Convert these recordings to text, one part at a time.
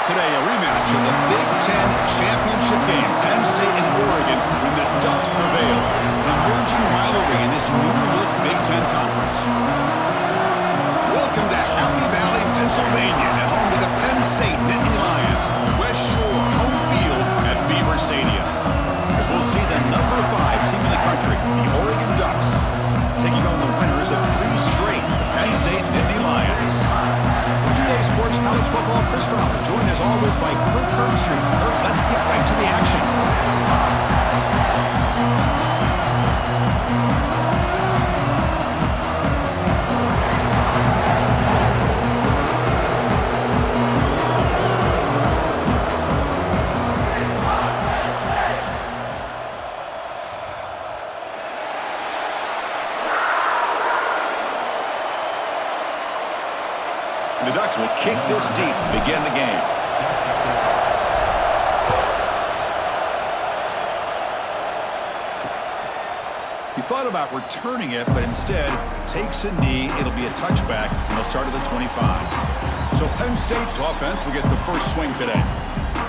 today, a rematch of the Big Ten championship game. Penn State and Oregon when the Ducks prevail. An emerging rivalry in this new-look Big Ten conference. Welcome to Happy Valley, Pennsylvania, at home to the Penn State Nittany Lions. West Shore home field at Beaver Stadium. As we'll see the number 5 team in the country, the Oregon Ducks, taking on the winners of 3 straight Penn State Nittany Lions. Sports College Football, Chris Fowler, joined as always by Kirk Herbstreit. Kirk, let's get right to the action. The Ducks will kick this deep to begin the game. He thought about returning it, but instead takes a knee. It'll be a touchback, and they'll start at the 25. So Penn State's offense will get the first swing today.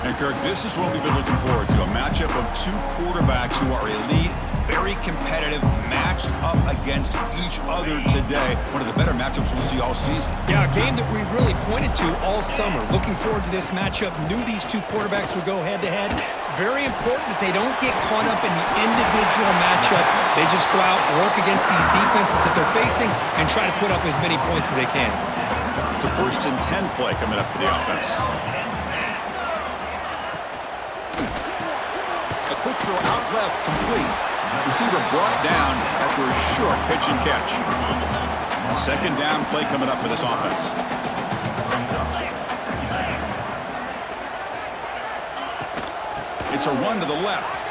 And Kirk, this is what we've been looking forward to, a matchup of 2 quarterbacks who are elite, very competitive, matched up against each other today. One of the better matchups we'll see all season. Yeah, a game that we really pointed to all summer. Looking forward to this matchup. Knew these 2 quarterbacks would go head-to-head. Very important that they don't get caught up in the individual matchup. They just go out, work against these defenses that they're facing, and try to put up as many points as they can. It's a 1st and 10 play coming up for the offense. A quick throw out left, complete. Receiver brought down after a short pitch and catch. 2nd down play coming up for this offense. It's a run to the left.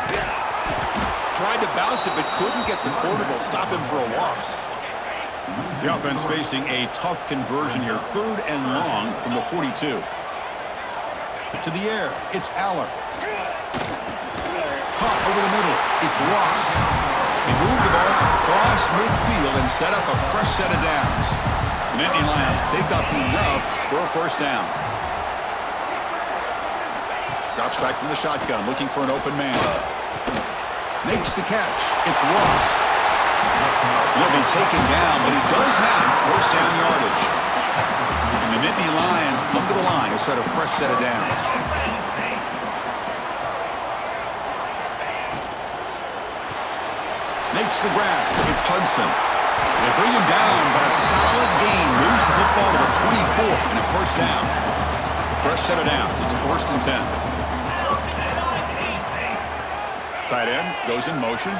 Tried to bounce it, but couldn't get the quarterback to stop him for a loss. The offense facing a tough conversion here. 3rd and long from the 42. To the air, it's Aller. Caught over the middle. It's Ross. They move the ball across midfield and set up a fresh set of downs. The Nittany Lions pick up enough for a 1st down. Drops back from the shotgun, looking for an open man. Makes the catch. It's Ross. He'll be taken down, but he does have 1st down yardage. And the Nittany Lions come to the line to set a fresh set of downs. Makes the grab. It's Hudson. They bring him down, but a solid gain moves the football to the 24 and a 1st down. Fresh set of downs. It's 1st and 10. Tight end goes in motion.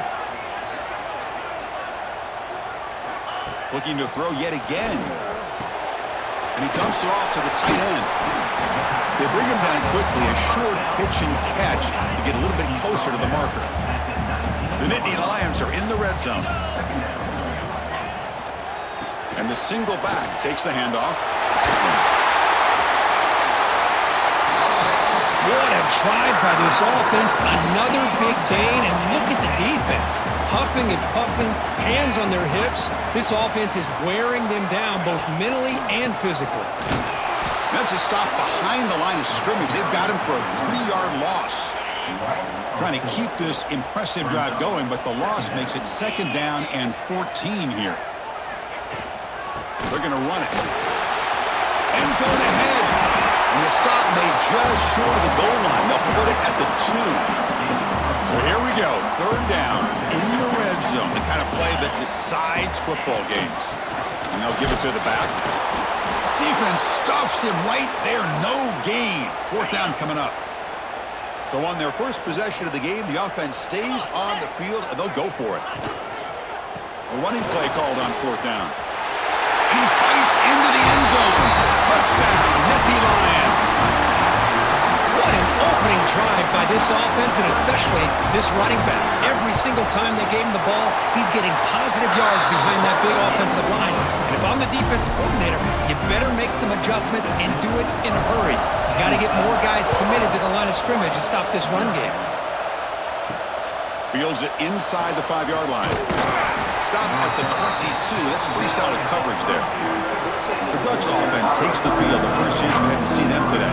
Looking to throw yet again. And he dumps it off to the tight end. They bring him down quickly. A short pitch and catch to get a little bit closer to the marker. The Nittany Lions are in the red zone. And the single back takes the handoff. What a drive by this offense. Another big gain, and look at the defense. Huffing and puffing, hands on their hips. This offense is wearing them down both mentally and physically. That's a stop behind the line of scrimmage. They've got him for a 3-yard loss. Trying to keep this impressive drive going, but the loss makes it 2nd down and 14 here. They're going to run it. End zone ahead. And the stop made just short of the goal line. They'll put it at the 2. So here we go. 3rd down in the red zone. The kind of play that decides football games. And they'll give it to the back. Defense stuffs him right there. No gain. 4th down coming up. So on their first possession of the game, the offense stays on the field, and they'll go for it. A running play called on 4th down. And he fights into the end zone. Touchdown, Nittany Lions. What an opening drive by this offense, and especially this running back. Every single time they gave him the ball, he's getting positive yards behind that big offensive line. And if I'm the defensive coordinator, you better make some adjustments and do it in a hurry. You got to get more guys committed to the line of scrimmage and stop this run game. Fields it inside the 5-yard line. Stop at the 22. That's pretty solid coverage there. The Ducks offense takes the field. The first chance we had to see them today.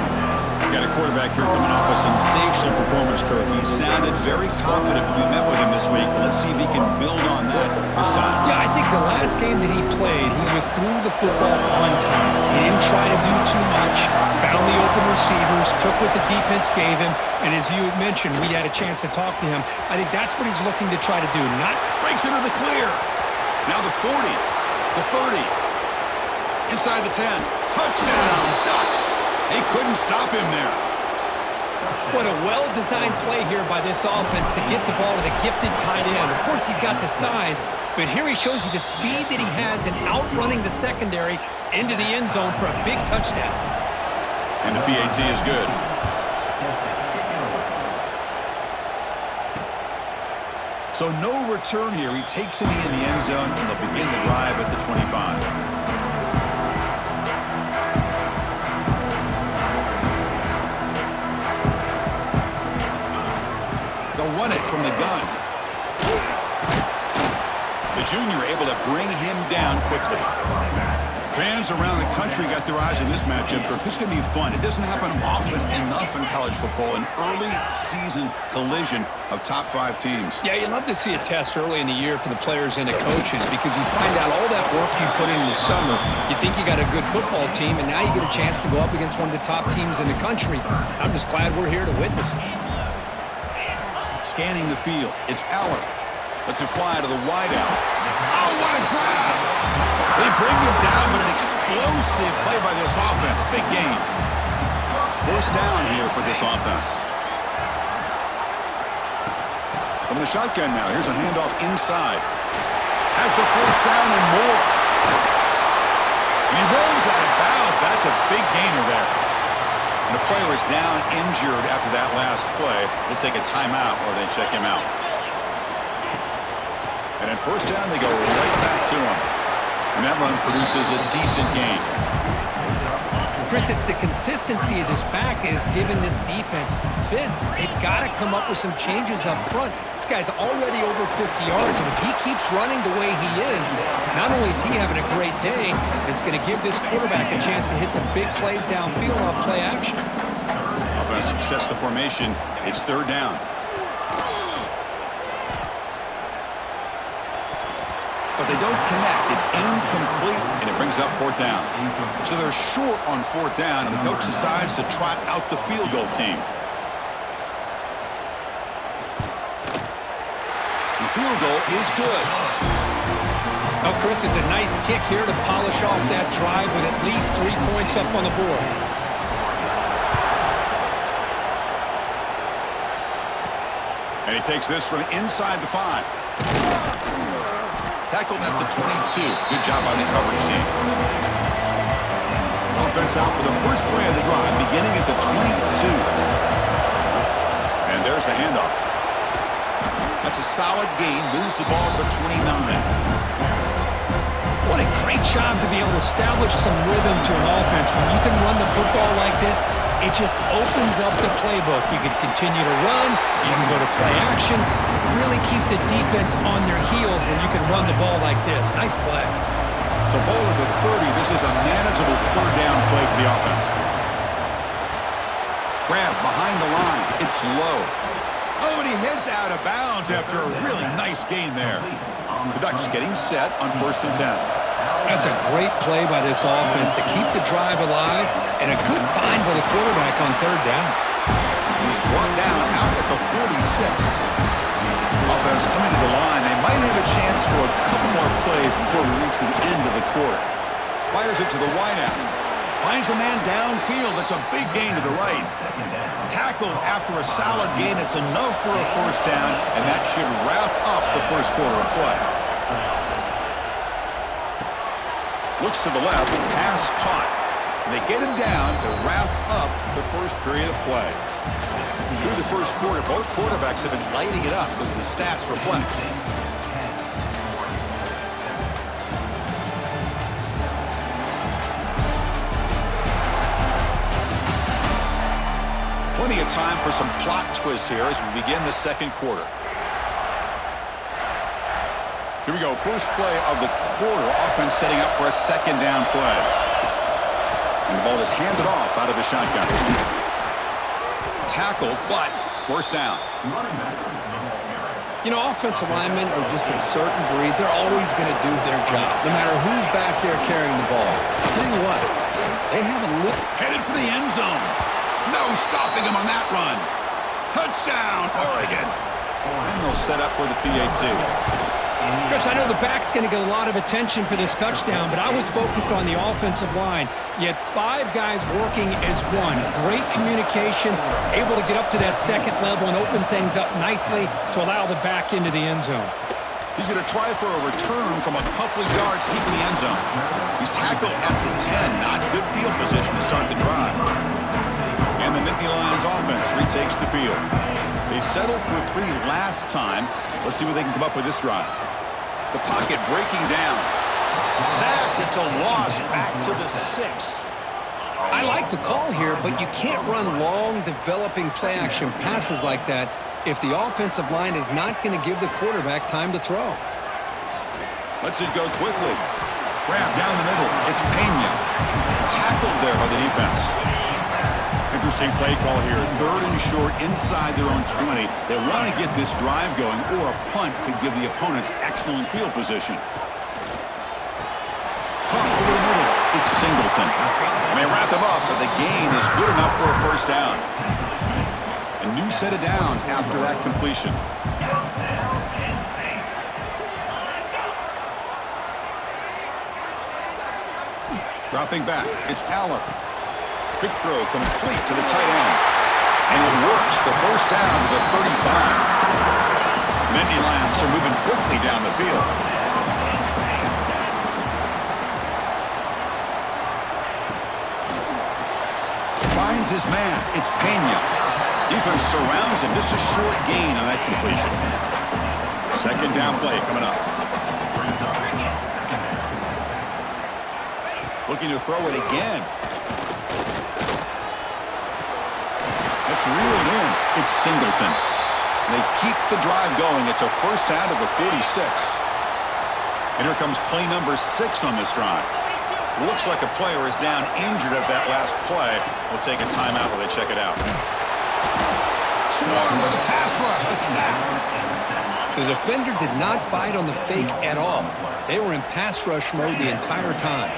Got a quarterback here coming off a sensational performance, Kirk. He sounded very confident when we met with him this week. Let's see if he can build on that this time. Yeah, I think the last game that he played, he was through the football on time. He didn't try to do too much, found the open receivers, took what the defense gave him, and as you mentioned, we had a chance to talk to him. I think that's what he's looking to try to do. Not breaks into the clear. Now the 40, the 30, inside the 10. Touchdown, Ducks. He couldn't stop him there. What a well-designed play here by this offense to get the ball to the gifted tight end. Of course, he's got the size, but here he shows you the speed that he has in outrunning the secondary into the end zone for a big touchdown. And the PAT is good. So no return here. He takes it in the end zone, and they'll begin the drive at the 25. Run it from the gun. The junior able to bring him down quickly. Fans around the country got their eyes on this matchup. This is going to be fun. It doesn't happen often enough in college football, an early season collision of top 5 teams. Yeah, you love to see a test early in the year for the players and the coaches because you find out all that work you put in the summer. You think you got a good football team, and now you get a chance to go up against one of the top teams in the country. I'm just glad we're here to witness it. Scanning the field. It's Aller. Lets it fly to the wideout. Oh, what a grab! They bring him down, but an explosive play by this offense. Big game. First down here for this offense. From the shotgun now. Here's a handoff inside. Has the first down and more. And he runs out of bounds. That's a big gainer there. And the player is down injured after that last play. We'll take a timeout or they check him out. And at first down, they go right back to him. And that run produces a decent gain. Chris, it's the consistency of this back is giving this defense fits. They've got to come up with some changes up front. This guy's already over 50 yards, and if he keeps running the way he is, not only is he having a great day, but it's going to give this quarterback a chance to hit some big plays downfield off play action. Offense sets the formation. It's third down. But they don't connect. It's incomplete, and it brings up fourth down. So they're short on fourth down, and the coach decides to trot out the field goal team. The field goal is good. Well, Chris, it's a nice kick here to polish off that drive with at least 3 points up on the board. And he takes this from inside the 5. Tackled at the 22. Good job by the coverage team. Offense out for the first play of the drive, beginning at the 22. And there's the handoff. That's a solid gain. Moves the ball to the 29. What a great job to be able to establish some rhythm to an offense. When you can run the football like this, it just opens up the playbook. You can continue to run. You can go to play action. You can really keep the defense on their heels when you can run the ball like this. Nice play. So ball at the 30. This is a manageable third down play for the offense. Grab behind the line. It's low. Oh, and he heads out of bounds after a really nice gain there. The Ducks getting set on 1st and 10. That's a great play by this offense to keep the drive alive and a good find by the quarterback on third down. He's brought down out at the 46. Offense coming to the line. They might have a chance for a couple more plays before we reach the end of the quarter. Fires it to the wideout. Finds a man downfield. That's a big gain to the right. Tackled after a solid gain. It's enough for a first down, and that should wrap up the first quarter of play. Looks to the left. Pass caught. And they get him down to wrap up the first period of play. Through the first quarter, both quarterbacks have been lighting it up as the stats reflect. Plenty of time for some plot twists here as we begin the second quarter. Here we go, first play of the quarter. Offense setting up for a second down play. And the ball is handed off out of the shotgun. tackle, but first down. You know, offensive linemen are just a certain breed. They're always going to do their job, no matter who's back there carrying the ball. I'll tell you what, they have a look. Headed for the end zone. No stopping him on that run. Touchdown, Oregon. And they'll set up for the PAT. Chris, I know the back's going to get a lot of attention for this touchdown, but I was focused on the offensive line. You had 5 guys working as one. Great communication, able to get up to that second level and open things up nicely to allow the back into the end zone. He's going to try for a return from a couple of yards deep in the end zone. He's tackled at the 10. Not good field position to start the drive. And the Nittany Lions offense retakes the field. They settled for 3 last time. Let's see what they can come up with this drive. The pocket breaking down. Sacked. It's a loss. Back to the 6. I like the call here, but you can't run long, developing play-action passes like that if the offensive line is not going to give the quarterback time to throw. Lets it go quickly. Grab down the middle. It's Pena. Tackled there by the defense. Interesting play call here. 3rd and short inside their own 20. They want to get this drive going, or a punt could give the opponents excellent field position. Pump over the middle. It's Singleton. They wrap them up, but the gain is good enough for a first down. A new set of downs after that completion. Dropping back. It's Aller. Quick throw complete to the tight end. And it works. The first down to the 35. Nittany Lions are moving quickly down the field. Finds his man. It's Pena. Defense surrounds him. Just a short gain on that completion. Second down play coming up. Looking to throw it again. It's reeled in. It's Singleton. They keep the drive going. It's a first down to the 46. And here comes play number 6 on this drive. Looks like a player is down injured at that last play. We'll take a timeout while they check it out. Swarm with a pass rush. A sack. The defender did not bite on the fake at all. They were in pass rush mode the entire time.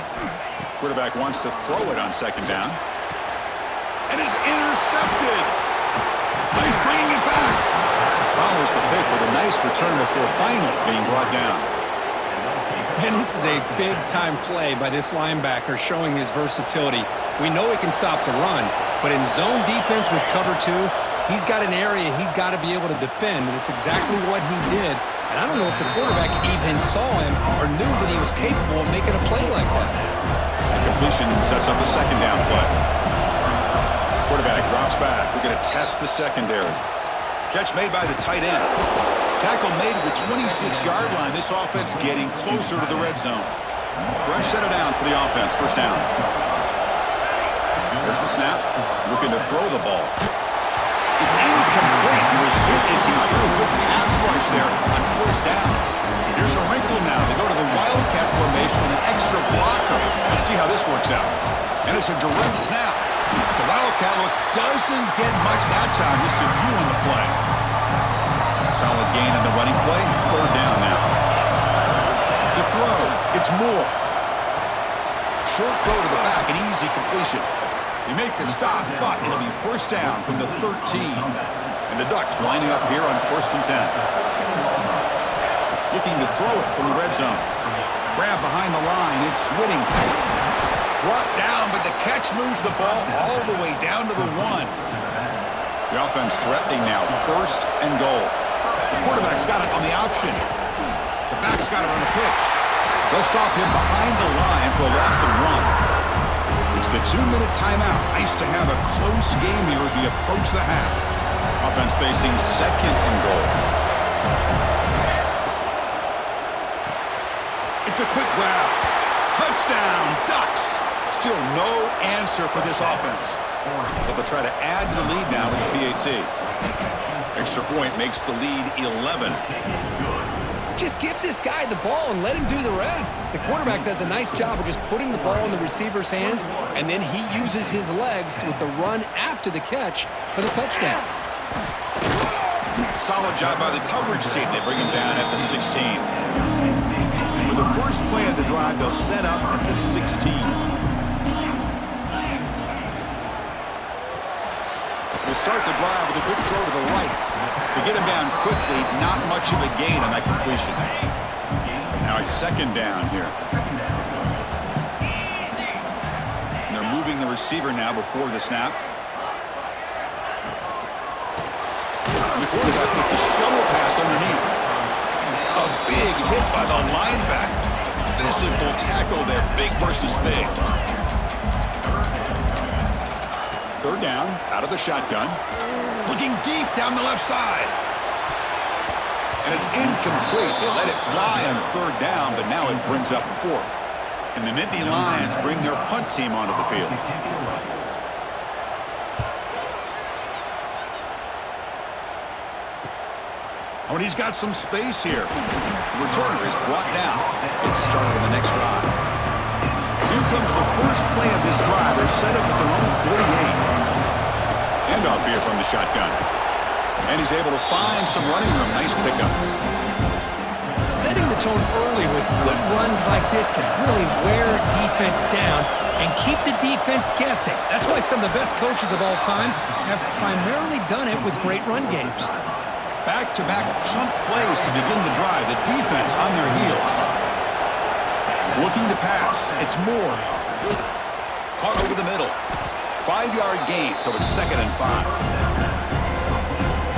Quarterback wants to throw it on second down. And is intercepted. But he's bringing it back. Follows the pick with a nice return before finally being brought down. And this is a big-time play by this linebacker showing his versatility. We know he can stop the run, but in zone defense with cover 2, he's got an area he's got to be able to defend, and it's exactly what he did. And I don't know if the quarterback even saw him or knew that he was capable of making a play like that. The completion sets up a second down play. Quarterback drops back. We're going to test the secondary. Catch made by the tight end. Tackle made at the 26-yard line. This offense getting closer to the red zone. Fresh set of downs for the offense. First down. There's the snap. Looking to throw the ball. It's incomplete. He was hit as he threw a good pass rush there on first down. Here's a wrinkle now. They go to the Wildcat formation with an extra blocker. Let's see how this works out. And it's a direct snap. The Wildcat look doesn't get much that time. Just a few on the play. Solid gain on the running play. Third down now. To throw. It's Moore. Short throw to the back. An easy completion. They make the stop, but it'll be first down from the 13. And the Ducks lining up here on 1st and 10. Looking to throw it from the red zone. Grab behind the line. It's Whittington. Brought down, but the catch moves the ball all the way down to the 1. The offense threatening now. 1st and goal. The quarterback's got it on the option. The back's got it on the pitch. They'll stop him behind the line for a loss of 1. It's the 2-minute timeout. Nice to have a close game here as we approach the half. Offense facing 2nd and goal. It's a quick grab. Touchdown, Ducks. Still no answer for this offense. So they'll try to add to the lead now with the PAT. Extra point makes the lead 11. Just give this guy the ball and let him do the rest. The quarterback does a nice job of just putting the ball in the receiver's hands, and then he uses his legs with the run after the catch for the touchdown. Solid job by the coverage team. They bring him down at the 16. For the first play of the drive, they'll set up at the 16. We'll start the drive with a good throw to the right. To get him down quickly, not much of a gain on that completion. Now it's second down here. And they're moving the receiver now before the snap. And the quarterback took the shovel pass underneath. A big hit by the linebacker. Physical tackle there, big versus big. Third down, out of the shotgun. Looking deep down the left side. And it's incomplete. They let it fly on third down, but now it brings up fourth. And the Nittany Lions bring their punt team onto the field. Oh, and he's got some space here. The returner is brought down. Gets it started on the next drive. Here comes the first play of this drive. They're set up at their own 48. Handoff here from the shotgun. And he's able to find some running room. Nice pickup. Setting the tone early with good runs like this can really wear defense down and keep the defense guessing. That's why some of the best coaches of all time have primarily done it with great run games. Back-to-back chunk plays to begin the drive. The defense on their heels. Looking to pass. It's Moore. Caught over the middle. 5-yard gain, so it's 2nd and 5.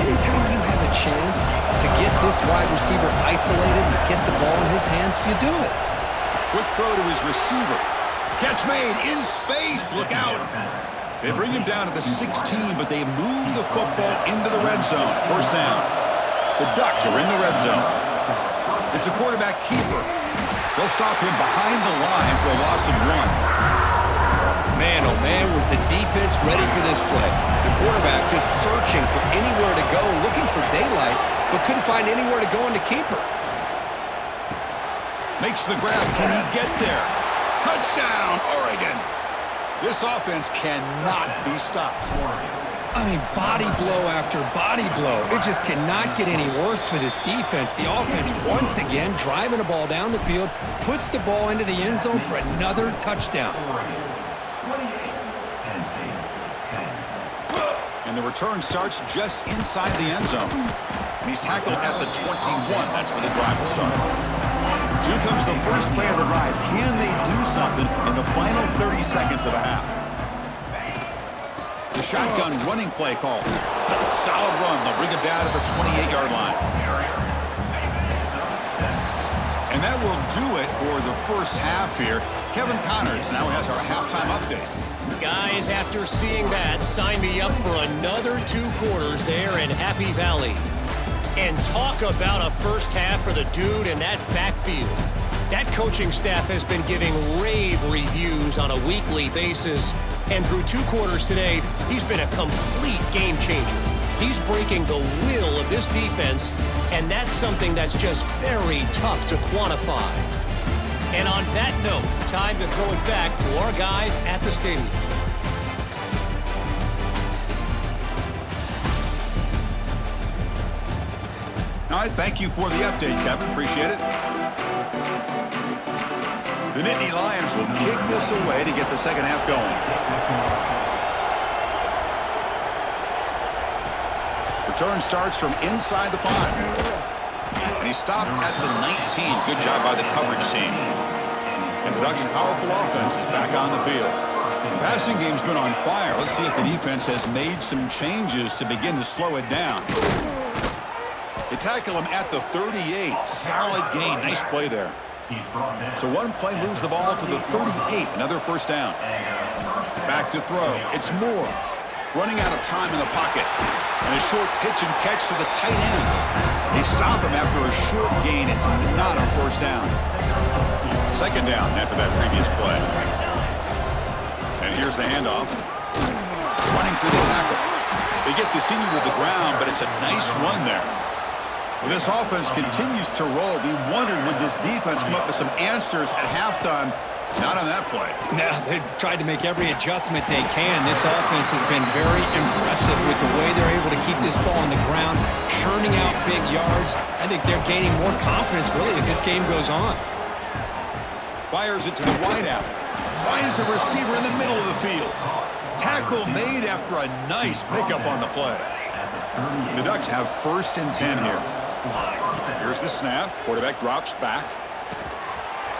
Anytime you have a chance to get this wide receiver isolated and get the ball in his hands, you do it. Quick throw to his receiver. Catch made in space. Look out. They bring him down to the 16, but they move the football into the red zone. First down. The Ducks are in the red zone. It's a quarterback keeper. They'll stop him behind the line for a loss of 1. Man, oh man, was the defense ready for this play. The quarterback just searching for anywhere to go, looking for daylight, but couldn't find anywhere to go in the keeper. Makes the grab. Can he get there? Touchdown, Oregon. This offense cannot be stopped. I mean, body blow after body blow. It just cannot get any worse for this defense. The offense, once again, driving the ball down the field, puts the ball into the end zone for another touchdown. And the return starts just inside the end zone. And he's tackled at the 21. That's where the drive will start. Here comes the first play of the drive. Can they do something in the final 30 seconds of the half? The shotgun running play call. Solid run. They'll bring it down to the 28-yard line. And that will do it for the first half here. Kevin Connors now has our halftime update. Guys, after seeing that, sign me up for another 2 quarters there in Happy Valley. And talk about a first half for the dude in that backfield. That coaching staff has been giving rave reviews on a weekly basis. And through 2 quarters today, he's been a complete game changer. He's breaking the will of this defense, and that's something that's just very tough to quantify. And on that note, time to throw it back to our guys at the stadium. All right, thank you for the update, Kevin. Appreciate it. The Nittany Lions will kick this away to get the second half going. Return starts from inside the 5. And he stopped at the 19. Good job by the coverage team. And the Ducks' powerful offense is back on the field. The passing game's been on fire. Let's see if the defense has made some changes to begin to slow it down. They tackle him at the 38. Solid gain. Nice play there. So one play moves the ball to the 38. Another first down. Back to throw. It's Moore. Running out of time in the pocket. And a short pitch and catch to the tight end. They stop him after a short gain. It's not a first down. Second down after that previous play. And here's the handoff. Running through the tackle. They get the senior to the ground, but it's a nice run there. This offense continues to roll. We wondered, would this defense come up with some answers at halftime? Not on that play. Now, they've tried to make every adjustment they can. This offense has been very impressive with the way they're able to keep this ball on the ground, churning out big yards. I think they're gaining more confidence, really, as this game goes on. Fires it to the wideout. Finds a receiver in the middle of the field. Tackle made after a nice pickup on the play. The Ducks have 1st and 10 here. Here's the snap. Quarterback drops back.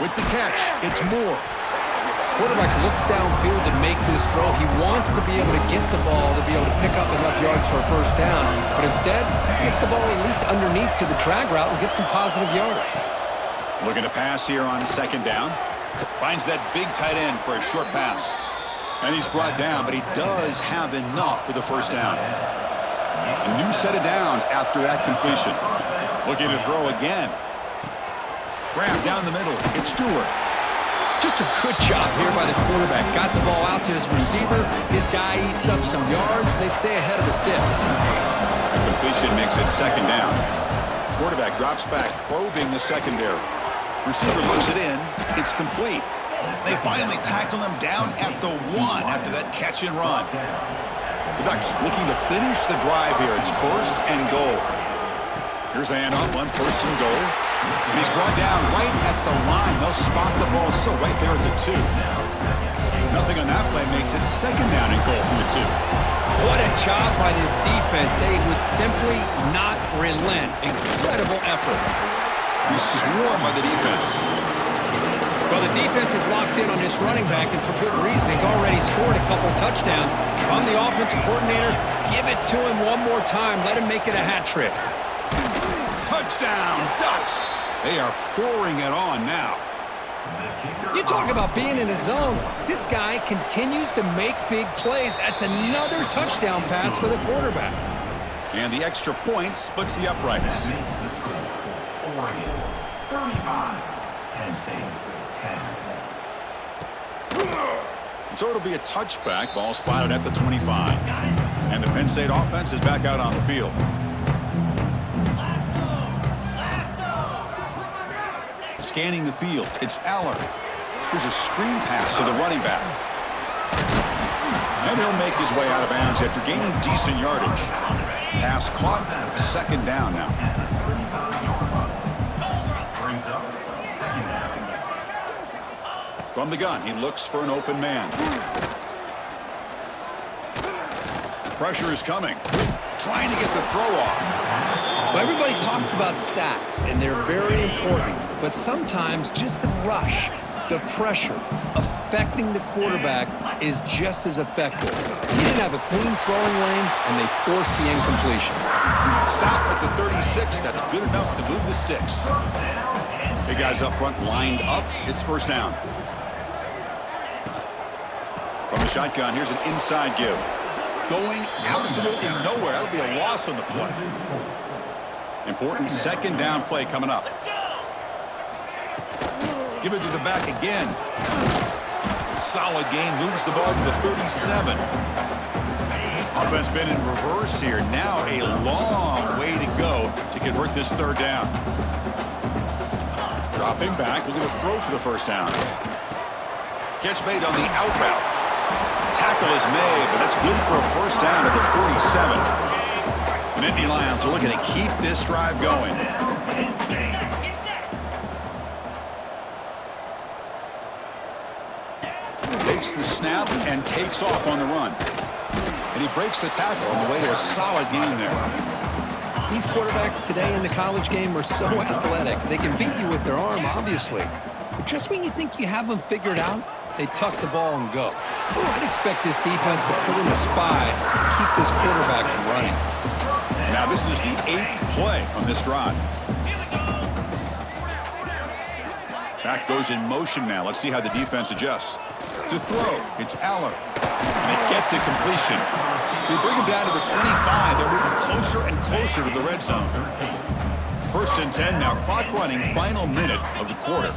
With the catch, it's Moore. Quarterback looks downfield to make this throw. He wants to be able to get the ball to be able to pick up enough yards for a 1st down. But instead, he gets the ball at least underneath to the drag route and gets some positive yards. Looking to pass here on 2nd down. Finds that big tight end for a short pass. And he's brought down, but he does have enough for the 1st down. A new set of downs after that completion. Looking to throw again. Grab down the middle. It's Stewart. Just a good job here by the quarterback. Got the ball out to his receiver. His guy eats up some yards. They stay ahead of the sticks. The completion makes it 2nd down. Quarterback drops back, probing the secondary. Receiver looks it in. It's complete. They finally tackle him down at the 1 after that catch and run. The Ducks looking to finish the drive here. It's 1st and goal. Here's the handoff on 1st and goal. And he's brought down right at the line. They'll spot the ball still right there at the 2. Nothing on that play makes it 2nd down and goal from the 2. What a job by this defense. They would simply not relent. Incredible effort. He's swarmed by the defense. Well, the defense is locked in on this running back, and for good reason. He's already scored a couple touchdowns. If I'm the offensive coordinator, give it to him one more time. Let him make it a hat trick. Touchdown, Ducks. They are pouring it on now. You talk about being in a zone. This guy continues to make big plays. That's another touchdown pass for the quarterback. And the extra point splits the uprights. So it'll be a touchback. Ball spotted at the 25. And the Penn State offense is back out on the field. Scanning the field, it's Aller. Here's a screen pass to the running back. And he'll make his way out of bounds after gaining decent yardage. Pass caught, 2nd down now. From the gun, he looks for an open man. Pressure is coming. Trying to get the throw off. Well, everybody talks about sacks, and they're very important. But sometimes just the rush, the pressure, affecting the quarterback is just as effective. He didn't have a clean throwing lane, and they forced the incompletion. Stop at the 36. That's good enough to move the sticks. Big guys up front lined up. It's 1st down. From the shotgun, here's an inside give. Going absolutely nowhere. That'll be a loss on the play. Important 2nd down play coming up. Give it to the back again. Solid gain, moves the ball to the 37. Offense been in reverse here. Now a long way to go to convert this 3rd down. Dropping back, looking to throw for the 1st down. Catch made on the out route. Tackle is made, but that's good for a 1st down at the 47. And Indy Lions are looking to keep this drive going. Takes the snap and takes off on the run. And he breaks the tackle on the way to a solid gain there. These quarterbacks today in the college game are so athletic. They can beat you with their arm, obviously. But just when you think you have them figured out, they tuck the ball and go. I'd expect this defense to put in a spy and keep this quarterback from running. Now this is the 8th play on this drive. Back goes in motion now. Let's see how the defense adjusts. To throw, it's Aller. And they get the completion. They bring him down to the 25. They're moving closer and closer to the red zone. 1st and 10 now. Clock running, final minute of the quarter.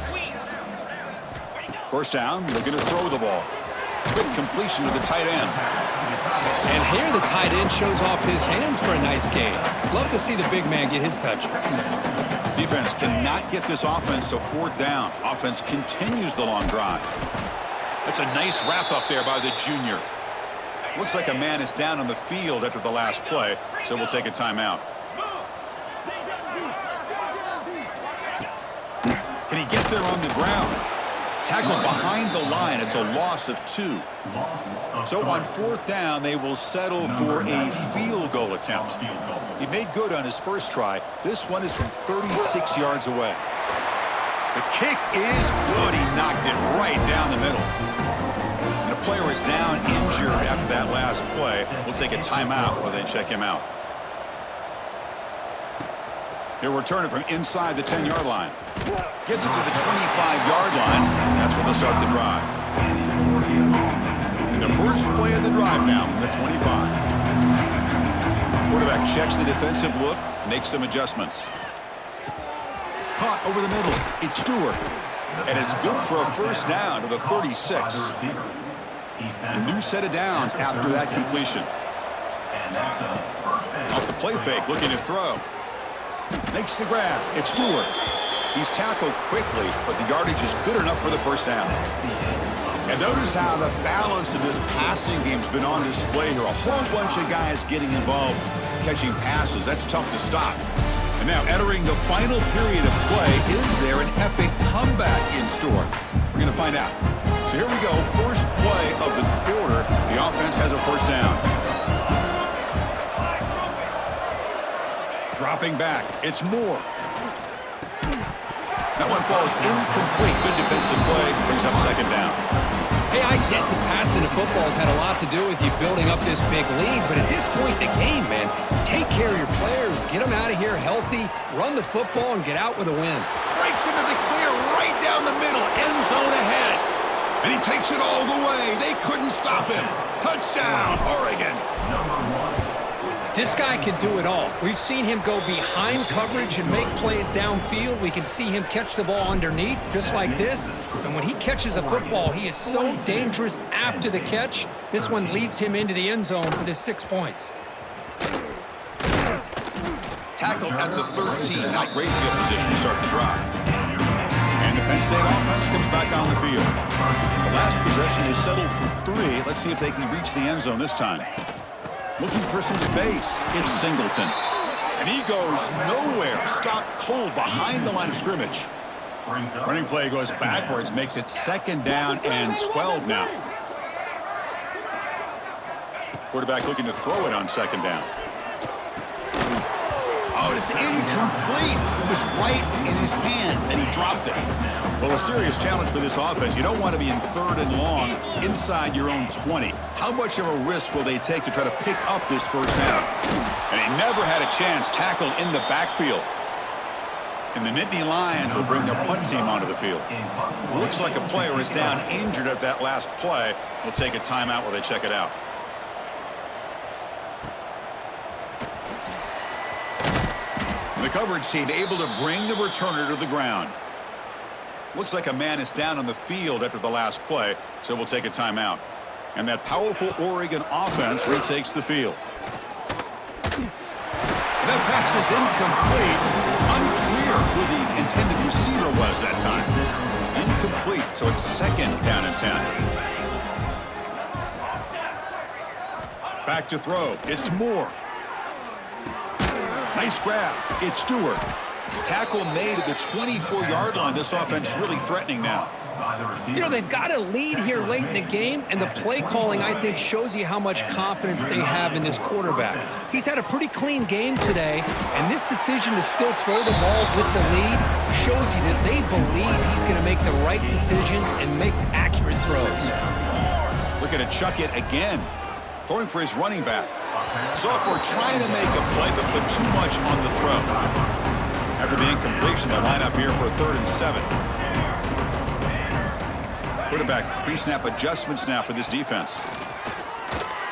1st down, they're going to throw the ball. Quick completion to the tight end. And here the tight end shows off his hands for a nice gain. Love to see the big man get his touches. Defense cannot get this offense to 4th down. Offense continues the long drive. That's a nice wrap up there by the junior. Looks like a man is down on the field after the last play, so we'll take a timeout. Can he get there on the ground? Tackled behind the line. It's a loss of 2. So on 4th down, they will settle for a field goal attempt. He made good on his first try. This one is from 36 yards away. The kick is good. He knocked it right down the middle. And the player is down injured after that last play. We'll take a timeout while they check him out. He'll return it from inside the 10-yard line. Gets it to the 25-yard line. That's where they'll start the drive. And the first play of the drive now from the 25. Quarterback checks the defensive look, makes some adjustments. Caught over the middle. It's Stewart. And it's good for a first down to the 36. A new set of downs after that completion. Off the play fake, looking to throw. Makes the grab. It's Stewart. He's tackled quickly, but the yardage is good enough for the first down. And notice how the balance of this passing game's been on display here. A whole bunch of guys getting involved catching passes. That's tough to stop. And now entering the final period of play, is there an epic comeback in store? We're going to find out. So here we go. First play of the quarter. The offense has a first down. Dropping back. It's Moore. That one falls incomplete. Good defensive play. Brings up second down. Hey, I get the passing of football's had a lot to do with you building up this big lead, but at this point in the game, man, take care of your players. Get them out of here healthy, run the football, and get out with a win. Breaks into the clear right down the middle. End zone ahead. And he takes it all the way. They couldn't stop him. Touchdown, Oregon. This guy can do it all. We've seen him go behind coverage and make plays downfield. We can see him catch the ball underneath, just like this. And when he catches a football, he is so dangerous after the catch. This one leads him into the end zone for the 6 points. Tackled at the 13. Not great field position to start the drive. And the Penn State offense comes back on the field. The last possession is settled for 3. Let's see if they can reach the end zone this time. Looking for some space. It's Singleton. And he goes nowhere. Stopped cold behind the line of scrimmage. Running play goes backwards, makes it second down and 12 now. Quarterback looking to throw it on second down. Oh, it's incomplete. It was right in his hands, and he dropped it. Well, a serious challenge for this offense. You don't want to be in 3rd and long inside your own 20. How much of a risk will they take to try to pick up this first down? And he never had a chance, tackled in the backfield. And the Nittany Lions will bring their punt team onto the field. Looks like a player is down injured at that last play. We'll take a timeout while they check it out. The coverage team able to bring the returner to the ground. Looks like a man is down on the field after the last play, so we'll take a timeout. And that powerful Oregon offense retakes the field. That pass is incomplete. Unclear who the intended receiver was that time. Incomplete, so it's second down and 10. Back to throw. It's Moore. Nice grab. It's Stewart. Tackle made at the 24-yard line. This offense really threatening now. You know, they've got a lead here late in the game, and the play calling, I think, shows you how much confidence they have in this quarterback. He's had a pretty clean game today, and this decision to still throw the ball with the lead shows you that they believe he's going to make the right decisions and make accurate throws. Looking to chuck it again. Throwing for his running back. Sophomore trying to make a play, but put too much on the throw. After the incompletion, they'll line up here for a 3rd and 7. Quarterback pre-snap adjustments now for this defense.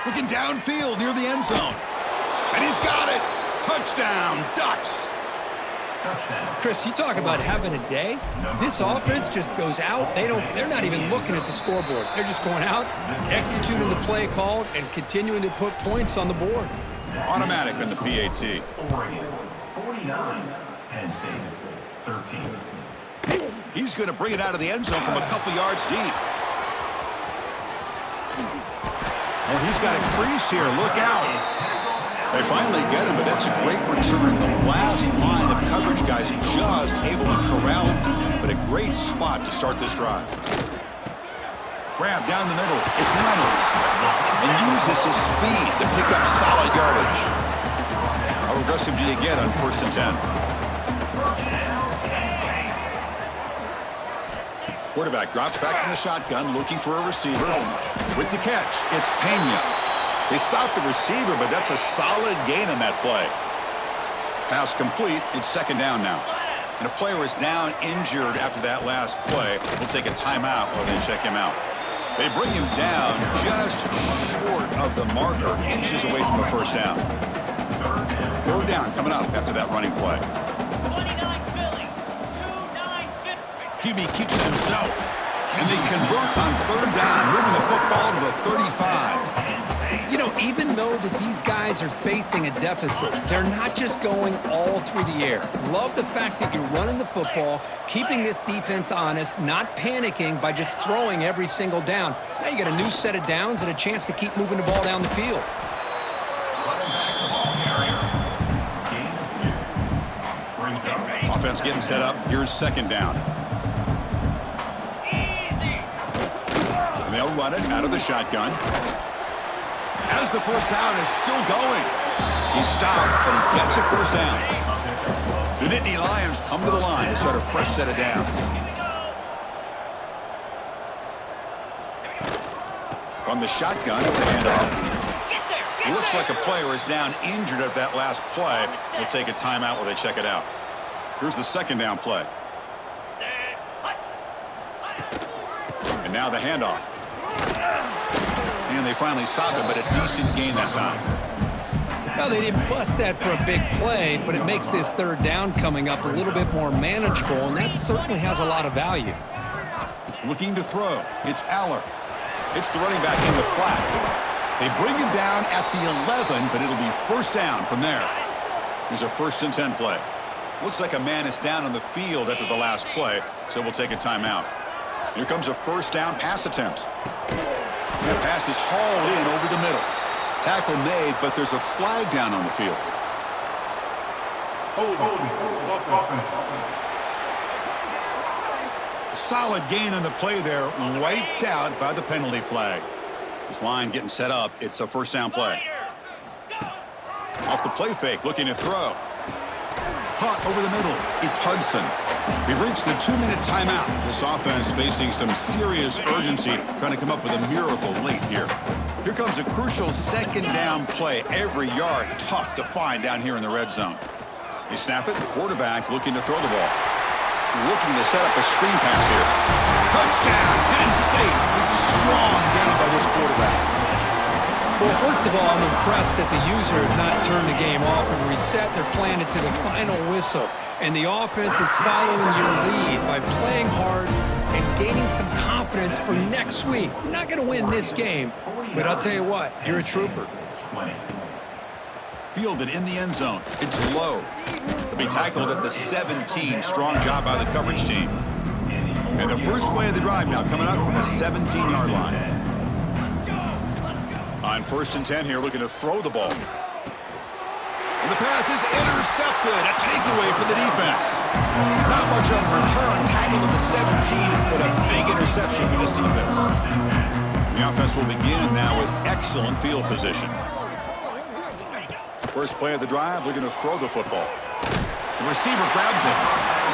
Looking downfield near the end zone. And he's got it. Touchdown, Ducks. Chris, you talk about having a day. This offense just goes out. They're not even looking at the scoreboard. They're just going out, executing the play called, and continuing to put points on the board. Automatic on the PAT. 49, Penn State, 13. He's going to bring it out of the end zone from a couple yards deep. Oh, he's got a crease here. Look out. They finally get him, but that's a great return. The last line of coverage guys just able to corral him, but a great spot to start this drive. Grab down the middle. It's Reynolds. And uses his speed to pick up solid yardage. How aggressive do you get on 1st and 10? Quarterback drops back from the shotgun, looking for a receiver. With the catch, it's Pena. They stopped the receiver, but that's a solid gain on that play. Pass complete. It's 2nd down now. And a player is down injured after that last play. We'll take a timeout while they check him out. They bring him down just short of the marker, inches away from a 1st down. 3rd down coming up after that running play. QB keeps it himself. And they convert on 3rd down, moving the football to the 35. You know, even though that these guys are facing a deficit, they're not just going all through the air. Love the fact that you're running the football, keeping this defense honest, not panicking by just throwing every single down. Now you got a new set of downs and a chance to keep moving the ball down the field. Offense getting set up. Here's 2nd down. And they'll run it out of the shotgun. As the 1st down is still going. He stopped, but he gets a 1st down. The Nittany Lions come to the line to start a fresh set of downs. From the shotgun, it's a handoff. Looks like a player is down injured at that last play. We'll take a timeout while they check it out. Here's the 2nd down play. And now the handoff. And they finally stop it, but a decent gain that time. Well, they didn't bust that for a big play, but it makes this 3rd down coming up a little bit more manageable, and that certainly has a lot of value. Looking to throw. It's Aller. It's the running back in the flat. They bring him down at the 11, but it'll be 1st down from there. Here's a 1st and 10 play. Looks like a man is down on the field after the last play, so we'll take a timeout. Here comes a 1st down pass attempt. That pass is hauled in over the middle. Tackle made, but there's a flag down on the field. Solid gain on the play there, wiped out by the penalty flag. This line getting set up. It's a 1st down play. Off the play fake, looking to throw. Caught over the middle. It's Hudson. We've reached the 2-minute timeout. This offense facing some serious urgency, trying to come up with a miracle late here. Here comes a crucial 2nd down play. Every yard tough to find down here in the red zone. They snap it. Quarterback looking to throw the ball. Looking to set up a screen pass here. Touchdown, Penn State. Strong game by this quarterback. Well, first of all, I'm impressed that the user have not turned the game off and reset. They're playing it to the final whistle. And the offense is following your lead by playing hard and gaining some confidence for next week. We're not going to win this game, but I'll tell you what, you're a trooper. Fielded in the end zone. It's low. To be tackled at the 17. Strong job by the coverage team. And the first play of the drive now coming up from the 17-yard line. On 1st and 10 here, looking to throw the ball. And the pass is intercepted. A takeaway for the defense. Not much on the return. Tackled at the 17, but a big interception for this defense. The offense will begin now with excellent field position. First play of the drive, looking to throw the football. The receiver grabs it.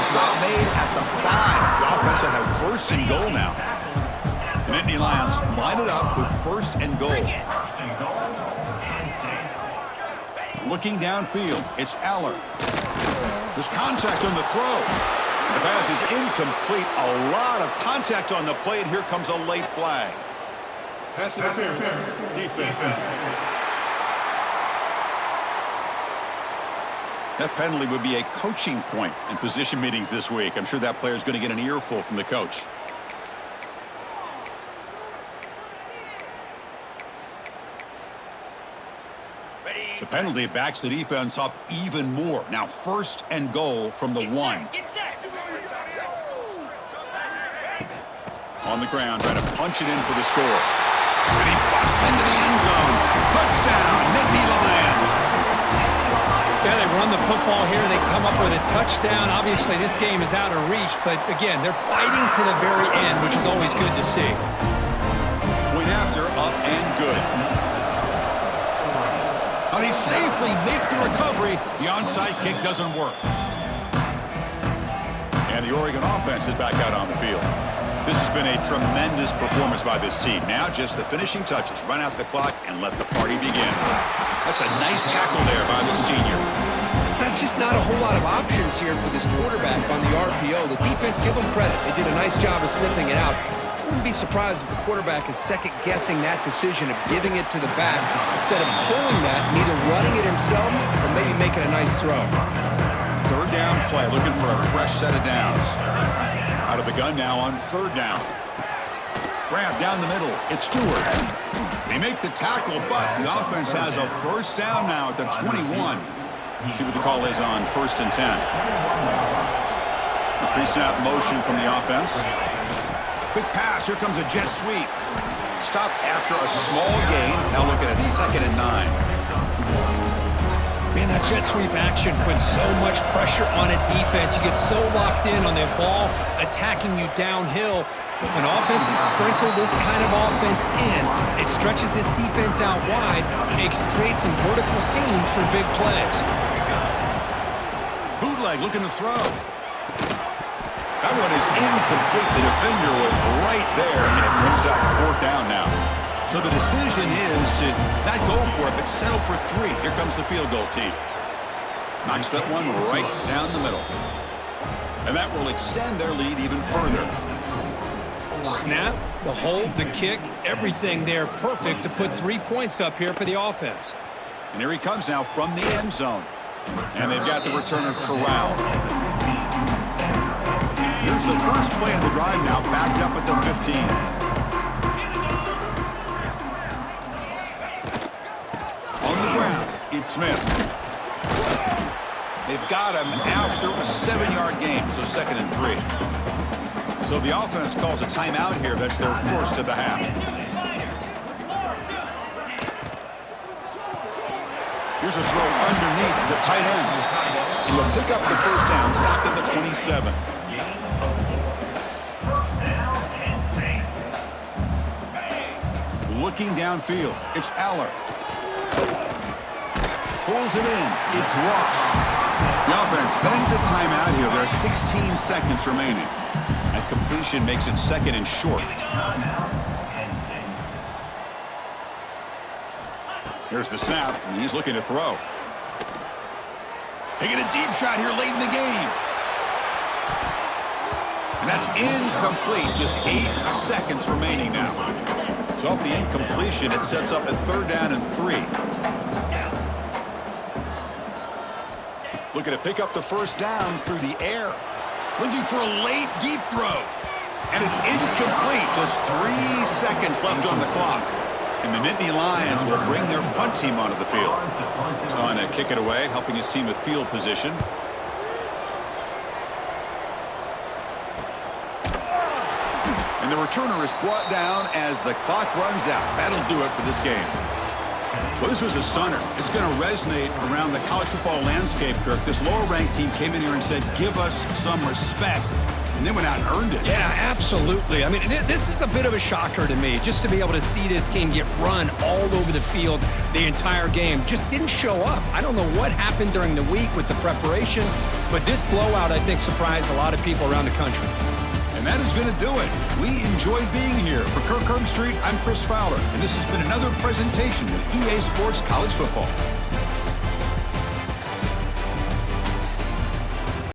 The stop made at the 5. The offense will have 1st and goal now. The Nittany Lions line it up with 1st and goal. Looking downfield, it's Aller. There's contact on the throw. The pass is incomplete. A lot of contact on the play, and here comes a late flag. Pass interference. Defense. That penalty would be a coaching point in position meetings this week. I'm sure that player is going to get an earful from the coach. The penalty backs the defense up even more. Now 1st and goal from the 1. On the ground, trying to punch it in for the score. And he busts into the end zone. Touchdown, Nittany Lions. Yeah, they run the football here. They come up with a touchdown. Obviously, this game is out of reach, but again, they're fighting to the very end, which is always good to see. Point after, up and good. Now he safely makes the recovery. The onside kick doesn't work. And the Oregon offense is back out on the field. This has been a tremendous performance by this team. Now just the finishing touches. Run out the clock and let the party begin. That's a nice tackle there by the senior. That's just not a whole lot of options here for this quarterback on the RPO. The defense, give them credit. They did a nice job of sniffing it out. I wouldn't be surprised if the quarterback is second-guessing that decision of giving it to the back instead of pulling that and either running it himself or maybe making a nice throw. 3rd down play, looking for a fresh set of downs. Out of the gun now on 3rd down. Grab down the middle. It's Stewart. They make the tackle, but the offense has a 1st down now at the 21. See what the call is on 1st and 10. A pre-snap motion from the offense. Quick pass. Here comes a jet sweep. Stop after a small gain. Now looking at 2nd and 9. Man, that jet sweep action puts so much pressure on a defense. You get so locked in on their ball attacking you downhill. But when offenses sprinkle this kind of offense in, it stretches this defense out wide. It can create some vertical seams for big plays. Bootleg looking to throw. That one is incomplete. The defender was right there, and it brings out 4th down now. So the decision is to not go for it, but settle for 3. Here comes the field goal team. Knocks that one right down the middle. And that will extend their lead even further. Snap, the hold, the kick, everything there perfect to put 3 points up here for the offense. And here he comes now from the end zone. And they've got the returner corralled. Here's the first play of the drive now, backed up at the 15. It's Smith. They've got him after a 7-yard gain, so 2nd and 3. So the offense calls a timeout here. That's their 1st of the half. Here's a throw underneath the tight end. And he'll pick up the 1st down, stopped at the 27. Looking downfield, it's Aller. Pulls it in. It's Ross. The offense spends a timeout here. There are 16 seconds remaining. And completion makes it 2nd and short. Here's the snap, and he's looking to throw. Taking a deep shot here late in the game. And that's incomplete. Just 8 seconds remaining now. So off the incompletion, it sets up a 3rd down and 3. Looking to pick up the 1st down through the air. Looking for a late, deep throw. And it's incomplete. Just 3 seconds left on the clock. And the Nittany Lions will bring their punt team onto the field. Trying to kick it away, helping his team with field position. And the returner is brought down as the clock runs out. That'll do it for this game. Well, this was a stunner. It's going to resonate around the college football landscape, Kirk. This lower-ranked team came in here and said, give us some respect. And they went out and earned it. Yeah, absolutely. I mean, this is a bit of a shocker to me, just to be able to see this team get run all over the field the entire game. Just didn't show up. I don't know what happened during the week with the preparation, but this blowout, I think, surprised a lot of people around the country. And that is going to do it. We enjoyed being here. For Kirk Street, I'm Chris Fowler, and this has been another presentation of EA Sports College Football.